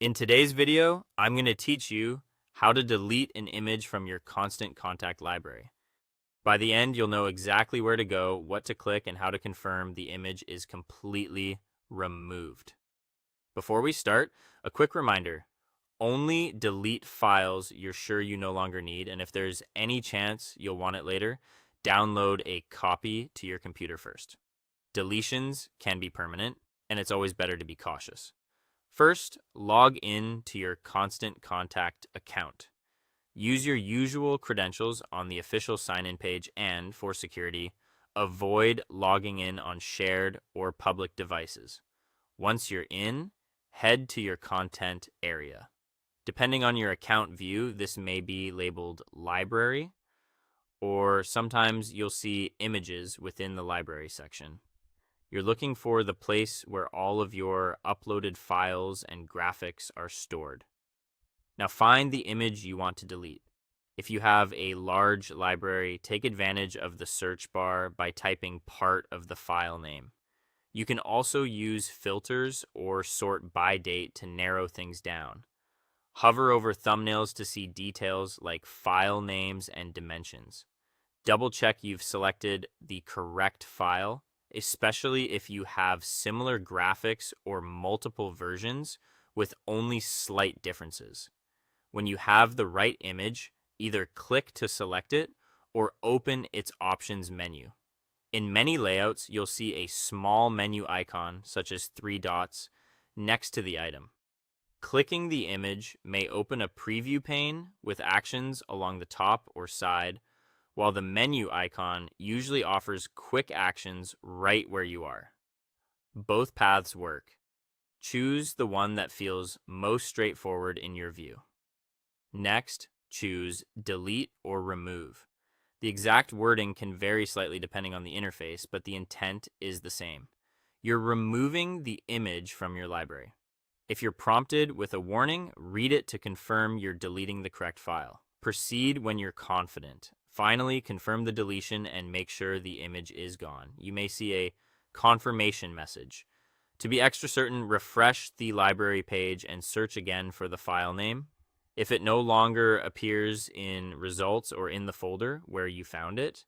In today's video, I'm going to teach you how to delete an image from your Constant Contact library. By the end, you'll know exactly where to go, what to click, and how to confirm the image is completely removed. Before we start, a quick reminder. Only delete files you're sure you no longer need, and if there's any chance you'll want it later, download a copy to your computer first. Deletions can be permanent, and it's always better to be cautious. First, log in to your Constant Contact account. Use your usual credentials on the official sign-in page and, for security, avoid logging in on shared or public devices. Once you're in, head to your content area. Depending on your account view, this may be labeled Library, or sometimes you'll see images within the Library section. You're looking for the place where all of your uploaded files and graphics are stored. Now find the image you want to delete. If you have a large library, take advantage of the search bar by typing part of the file name. You can also use filters or sort by date to narrow things down. Hover over thumbnails to see details like file names and dimensions. Double check you've selected the correct file, especially if you have similar graphics or multiple versions with only slight differences. When you have the right image, either click to select it or open its options menu. In many layouts, you'll see a small menu icon, such as 3 dots, next to the item. Clicking the image may open a preview pane with actions along the top or side, while the menu icon usually offers quick actions right where you are. Both paths work. Choose the one that feels most straightforward in your view. Next, choose Delete or Remove. The exact wording can vary slightly depending on the interface, but the intent is the same. You're removing the image from your library. If you're prompted with a warning, read it to confirm you're deleting the correct file. Proceed when you're confident. Finally, confirm the deletion and make sure the image is gone. You may see a confirmation message. To be extra certain, refresh the library page and search again for the file name. If it no longer appears in results or in the folder where you found it,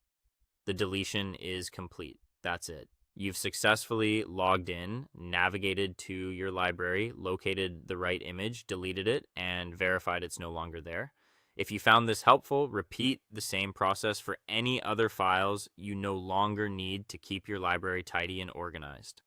the deletion is complete. That's it. You've successfully logged in, navigated to your library, located the right image, deleted it, and verified it's no longer there. If you found this helpful, repeat the same process for any other files you no longer need to keep your library tidy and organized.